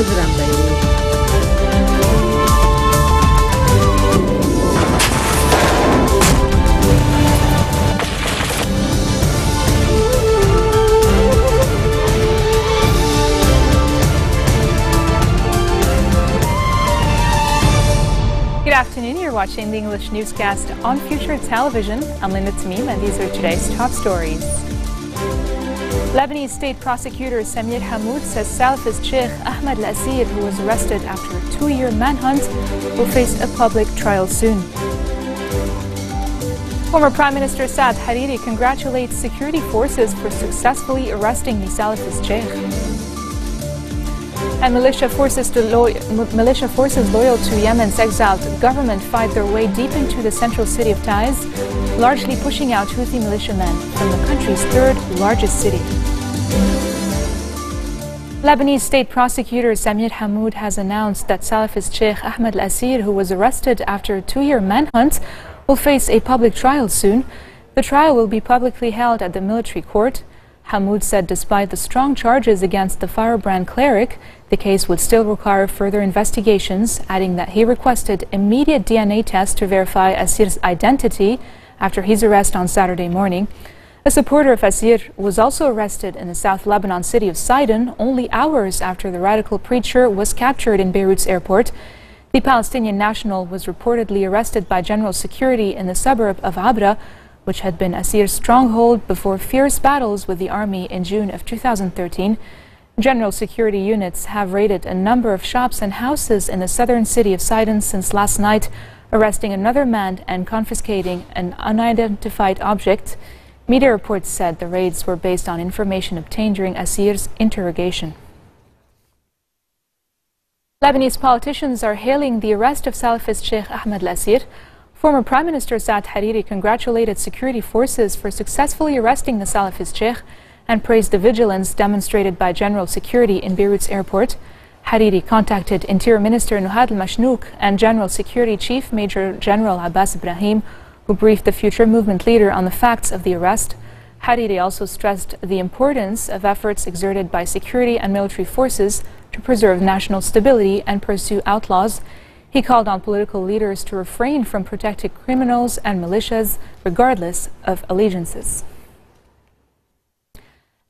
أجرم بيروت. Good afternoon, you're watching the English newscast on Future Television. I'm Linda Tamim and these are today's top stories. Lebanese state prosecutor Samir Hammoud says Salafist Sheikh Ahmed Al-Asir, who was arrested after a 2-year manhunt, will face a public trial soon. Former Prime Minister Saad Hariri congratulates security forces for successfully arresting the Salafist Sheikh. And militia forces loyal to Yemen's exiled government fight their way deep into the central city of Taiz, largely pushing out Houthi militiamen from the country's third largest city. Lebanese state prosecutor Samir Hammoud has announced that Salafist Sheikh Ahmed Al-Asir, who was arrested after a 2-year manhunt, will face a public trial soon. The trial will be publicly held at the military court. Hammoud said despite the strong charges against the firebrand cleric, the case would still require further investigations, adding that he requested immediate DNA tests to verify Asir's identity after his arrest on Saturday morning. A supporter of Asir was also arrested in the South Lebanon city of Sidon only hours after the radical preacher was captured in Beirut's airport. The Palestinian national was reportedly arrested by general security in the suburb of Abra, which had been Asir's stronghold before fierce battles with the army in June of 2013. General security units have raided a number of shops and houses in the southern city of Sidon since last night, arresting another man and confiscating an unidentified object. Media reports said the raids were based on information obtained during Asir's interrogation. Lebanese politicians are hailing the arrest of Salafist Sheikh Ahmed Al-Asir. Former Prime Minister Saad Hariri congratulated security forces for successfully arresting the Salafist Sheikh and praised the vigilance demonstrated by general security in Beirut's airport. Hariri contacted Interior Minister Nuhad al-Mashnouk and General Security Chief Major General Abbas Ibrahim, who briefed the future movement leader on the facts of the arrest. Hariri also stressed the importance of efforts exerted by security and military forces to preserve national stability and pursue outlaws. He called on political leaders to refrain from protecting criminals and militias, regardless of allegiances.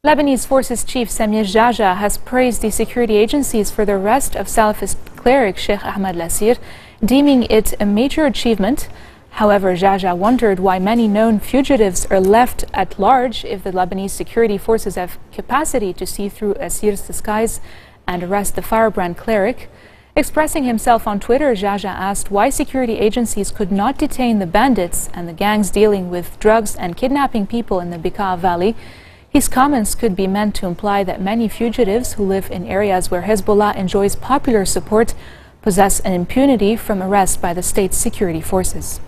Lebanese Forces Chief Samir Jaja has praised the security agencies for the arrest of Salafist cleric Sheikh Ahmed Al-Asir, deeming it a major achievement. However, Jaja wondered why many known fugitives are left at large if the Lebanese security forces have capacity to see through Asir's disguise and arrest the firebrand cleric. Expressing himself on Twitter, Jaja asked why security agencies could not detain the bandits and the gangs dealing with drugs and kidnapping people in the Bekaa Valley. His comments could be meant to imply that many fugitives who live in areas where Hezbollah enjoys popular support possess an impunity from arrest by the state's security forces.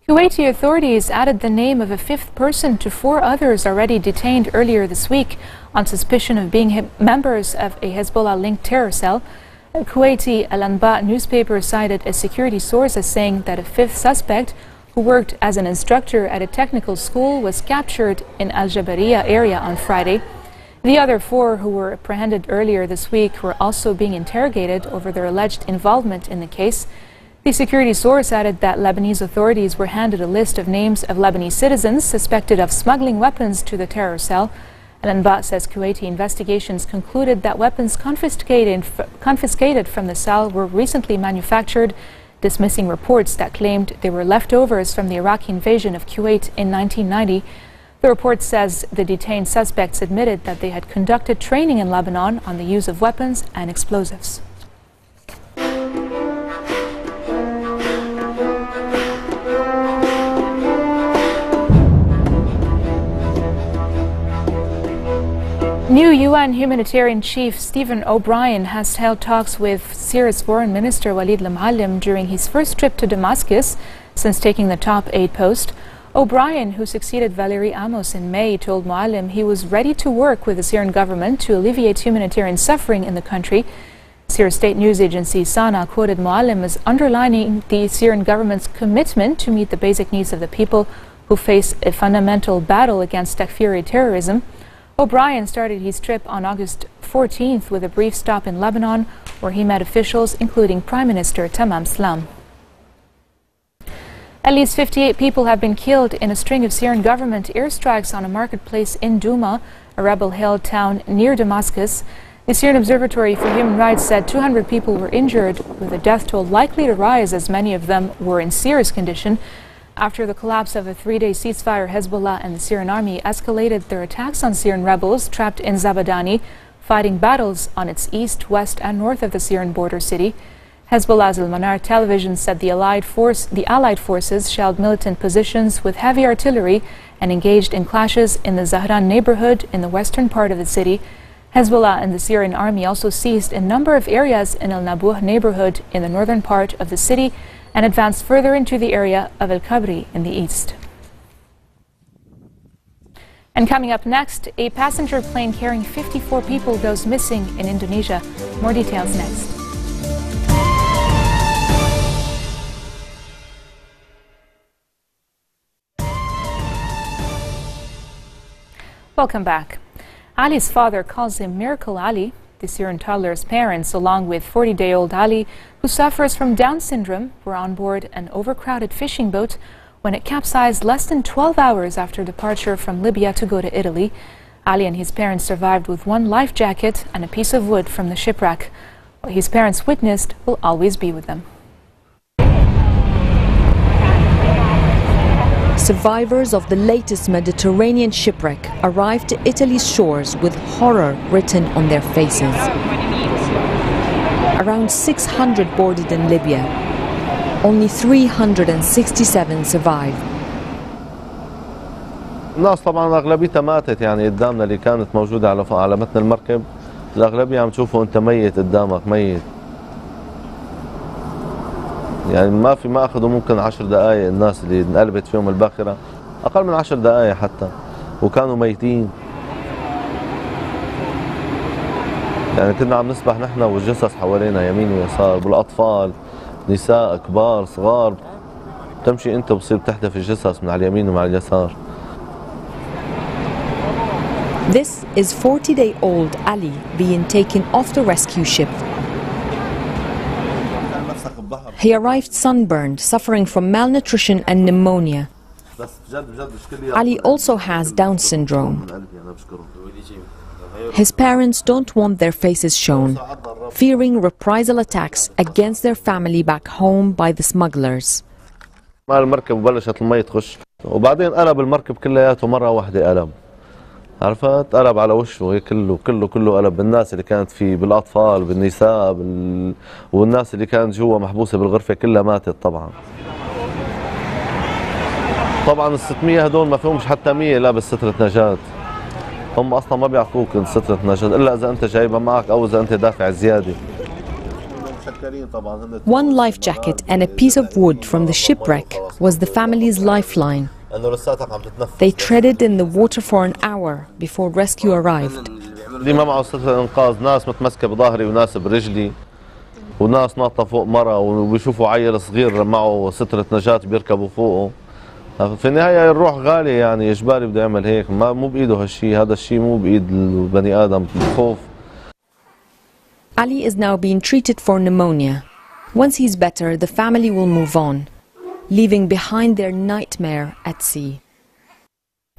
Kuwaiti authorities added the name of a 5th person to 4 others already detained earlier this week on suspicion of being members of a Hezbollah-linked terror cell. A Kuwaiti Al-Anba newspaper cited a security source as saying that a 5th suspect, who worked as an instructor at a technical school, was captured in Al-Jabariya area on Friday. The other 4 who were apprehended earlier this week were also being interrogated over their alleged involvement in the case. The security source added that Lebanese authorities were handed a list of names of Lebanese citizens suspected of smuggling weapons to the terror cell. Al-Anba says Kuwaiti investigations concluded that weapons confiscated from the cell were recently manufactured, dismissing reports that claimed they were leftovers from the Iraqi invasion of Kuwait in 1990. The report says the detained suspects admitted that they had conducted training in Lebanon on the use of weapons and explosives. New UN humanitarian chief Stephen O'Brien has held talks with Syria's foreign minister Walid al-Muallim during his first trip to Damascus since taking the top aide post. O'Brien, who succeeded Valerie Amos in May, told Muallim he was ready to work with the Syrian government to alleviate humanitarian suffering in the country. Syria's state news agency Sana quoted Muallim as underlining the Syrian government's commitment to meet the basic needs of the people who face a fundamental battle against Takfiri terrorism. O'Brien started his trip on August 14th with a brief stop in Lebanon, where he met officials, including Prime Minister Tamam Slam. At least 58 people have been killed in a string of Syrian government airstrikes on a marketplace in Douma, a rebel-held town near Damascus. The Syrian Observatory for Human Rights said 200 people were injured, with the death toll likely to rise as many of them were in serious condition. After the collapse of a three-day ceasefire, Hezbollah and the Syrian army escalated their attacks on Syrian rebels trapped in Zabadani, fighting battles on its east, west and north of the Syrian border city. Hezbollah's Al-Manar television said the Allied forces shelled militant positions with heavy artillery and engaged in clashes in the Zahran neighborhood in the western part of the city. Hezbollah and the Syrian army also seized a number of areas in Al-Nabuh neighborhood in the northern part of the city and advanced further into the area of Al-Kabri in the east. And coming up next, a passenger plane carrying 54 people goes missing in Indonesia. More details next. Welcome back. Ali's father calls him Miracle Ali. The Syrian toddler's parents, along with 40-day-old Ali, who suffers from Down syndrome, were on board an overcrowded fishing boat when it capsized less than 12 hours after departure from Libya to go to Italy. Ali and his parents survived with one life jacket and a piece of wood from the shipwreck. What his parents witnessed will always be with them. Survivors of the latest Mediterranean shipwreck arrived to Italy's shores with horror written on their faces. Around 600 boarded in Libya. Only 367 survived. الناس طبعا اغلبيتها ماتت، يعني قدامنا اللي كانت موجوده على متن المركب الاغلبيه عم تشوفوا انت ميت قدامك ميت. يعني ما اخذوا ممكن 10 دقائق الناس اللي انقلبت فيهم الباخره، اقل من 10 دقائق حتى، وكانوا ميتين. يعني كنا عم نسبح نحن والجثث حوالينا يمين ويسار، بالاطفال، نساء، كبار، صغار، تمشي انت بتصير تحدف الجثث من على اليمين ومن على اليسار. This is 40-day-old Ali being taken off the rescue ship. He arrived sunburned, suffering from malnutrition and pneumonia. Ali also has Down syndrome. His parents don't want their faces shown, fearing reprisal attacks against their family back home by the smugglers. المركب وبلشت المي تخش، وبعدين قلب المركب كلياته مرة واحدة قلب. عرفت؟ قلب على وشه كله قلب، بالناس اللي كانت فيه، بالاطفال، بالنساء، والناس اللي كانت جوا محبوسه بالغرفه كلها ماتت طبعا. طبعا ال600 هدول ما فيهمش حتى 100 لابس سترة نجاة. هم اصلا ما بيعطوك سترة نجاة الا اذا انت جايبها معك او اذا انت دافع زياده. One life jacket and a piece of wood from the shipwreck was the family's lifeline. They treaded in the water for an hour before rescue arrived. اللي ما معه سترة انقاذ، ناس متمسكه بظهري وناس برجلي وناس ناطه فوق مرة وبيشوفوا عيل صغير معه سترة نجاة بيركبوا فوقه. في النهاية الروح غالية، يعني إجباري بده يعمل هيك، مو بإيده هالشيء، هذا الشيء مو بإيد البني آدم، الخوف. Ali is now being treated for pneumonia. Once he's better, the family will move on, leaving behind their nightmare at sea.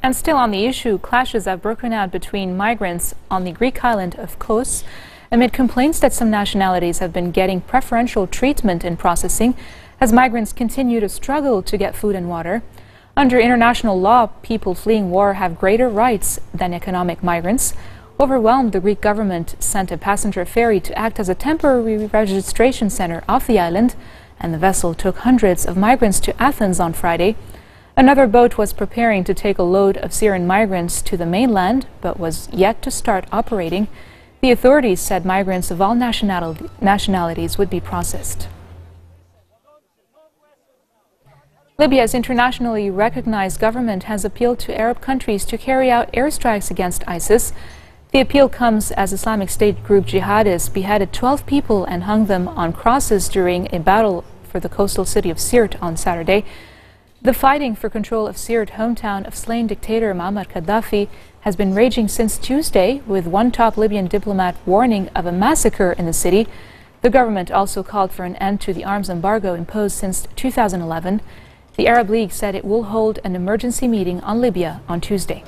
And still on the issue, clashes have broken out between migrants on the Greek island of Kos amid complaints that some nationalities have been getting preferential treatment in processing as migrants continue to struggle to get food and water. Under international law, people fleeing war have greater rights than economic migrants. Overwhelmed, the Greek government sent a passenger ferry to act as a temporary registration center off the island, and the vessel took hundreds of migrants to Athens on Friday. Another boat was preparing to take a load of Syrian migrants to the mainland, but was yet to start operating. The authorities said migrants of all nationalities would be processed. Libya's internationally recognized government has appealed to Arab countries to carry out airstrikes against ISIS. The appeal comes as Islamic State group jihadists beheaded 12 people and hung them on crosses during a battle for the coastal city of Sirte on Saturday. The fighting for control of Sirte, hometown of slain dictator Muammar Gaddafi, has been raging since Tuesday, with one top Libyan diplomat warning of a massacre in the city. The government also called for an end to the arms embargo imposed since 2011. The Arab League said it will hold an emergency meeting on Libya on Tuesday.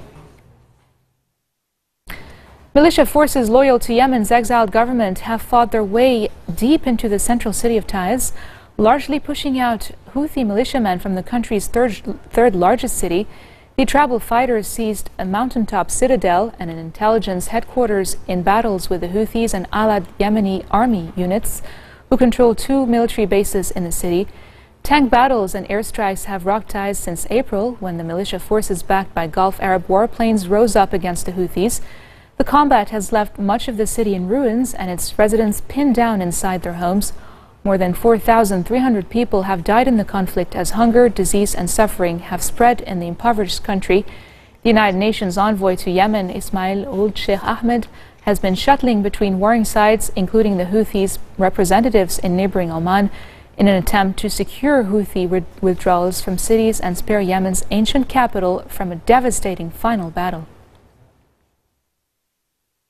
Militia forces loyal to Yemen's exiled government have fought their way deep into the central city of Taiz, largely pushing out Houthi militiamen from the country's third largest city. The tribal fighters seized a mountaintop citadel and an intelligence headquarters in battles with the Houthis and allied Yemeni army units, who control 2 military bases in the city. Tank battles and airstrikes have rocked Taiz since April, when the militia forces backed by Gulf Arab warplanes rose up against the Houthis. The combat has left much of the city in ruins and its residents pinned down inside their homes. More than 4,300 people have died in the conflict as hunger, disease and suffering have spread in the impoverished country. The United Nations envoy to Yemen, Ismail Ould Sheikh Ahmed, has been shuttling between warring sides, including the Houthis' representatives in neighboring Oman, in an attempt to secure Houthi withdrawals from cities and spare Yemen's ancient capital from a devastating final battle.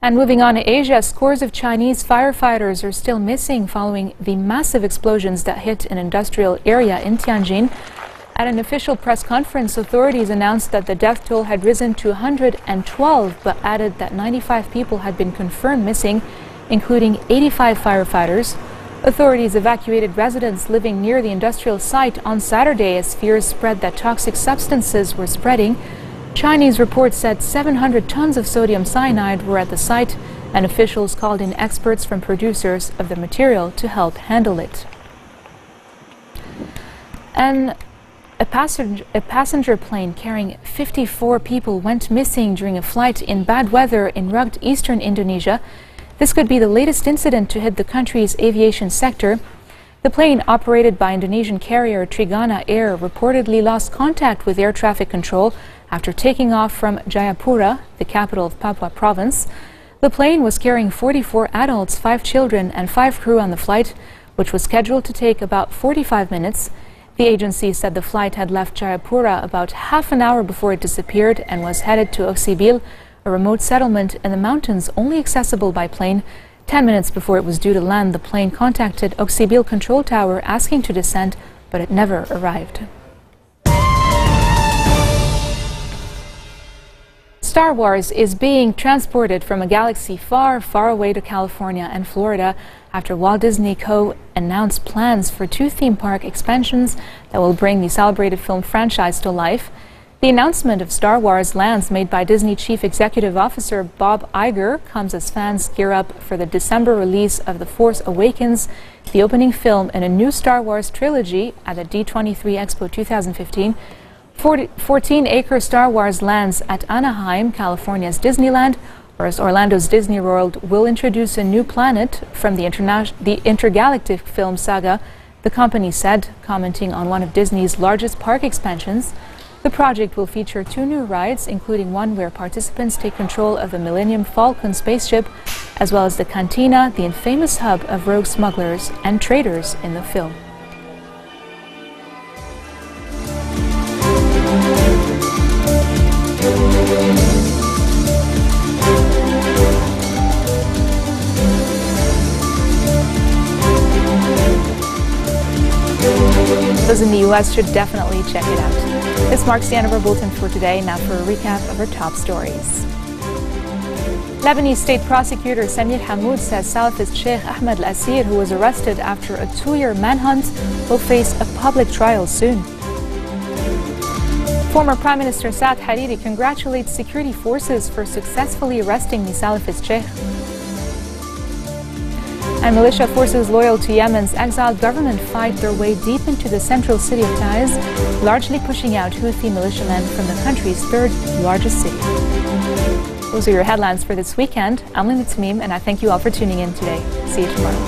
And moving on to Asia, scores of Chinese firefighters are still missing following the massive explosions that hit an industrial area in Tianjin. At an official press conference, authorities announced that the death toll had risen to 112, but added that 95 people had been confirmed missing, including 85 firefighters. Authorities evacuated residents living near the industrial site on Saturday as fears spread that toxic substances were spreading. Chinese reports said 700 tons of sodium cyanide were at the site, and officials called in experts from producers of the material to help handle it. And a passenger plane carrying 54 people went missing during a flight in bad weather in rugged eastern Indonesia. This could be the latest incident to hit the country's aviation sector. The plane, operated by Indonesian carrier Trigana Air, reportedly lost contact with air traffic control after taking off from Jayapura, the capital of Papua province. The plane was carrying 44 adults, 5 children and 5 crew on the flight, which was scheduled to take about 45 minutes. The agency said the flight had left Jayapura about half an hour before it disappeared and was headed to Oksibil, a remote settlement in the mountains only accessible by plane. 10 minutes before it was due to land, the plane contacted Oksibil Control Tower asking to descend, but it never arrived. Star Wars is being transported from a galaxy far, far away to California and Florida after Walt Disney Co. announced plans for 2 theme park expansions that will bring the celebrated film franchise to life. The announcement of Star Wars lands made by Disney Chief Executive Officer Bob Iger comes as fans gear up for the December release of The Force Awakens, the opening film in a new Star Wars trilogy at the D23 Expo 2015. 14-acre Star Wars lands at Anaheim, California's Disneyland, whereas Orlando's Disney World will introduce a new planet from the intergalactic film saga, the company said, commenting on one of Disney's largest park expansions. The project will feature 2 new rides, including one where participants take control of the Millennium Falcon spaceship, as well as the Cantina, the infamous hub of rogue smugglers and traders in the film. Those in the U.S. should definitely check it out. This marks the end of our bulletin for today. Now for a recap of our top stories. Lebanese state prosecutor Samir Hammoud says Salafist Sheikh Ahmed Al-Asir, who was arrested after a 2-year manhunt, will face a public trial soon. Former Prime Minister Saad Hariri congratulates security forces for successfully arresting the Salafist Sheikh. And militia forces loyal to Yemen's exiled government fight their way deep into the central city of Taiz, largely pushing out Houthi militiamen from the country's 3rd largest city. Those are your headlines for this weekend. I'm Lina Tamim, and I thank you all for tuning in today. See you tomorrow.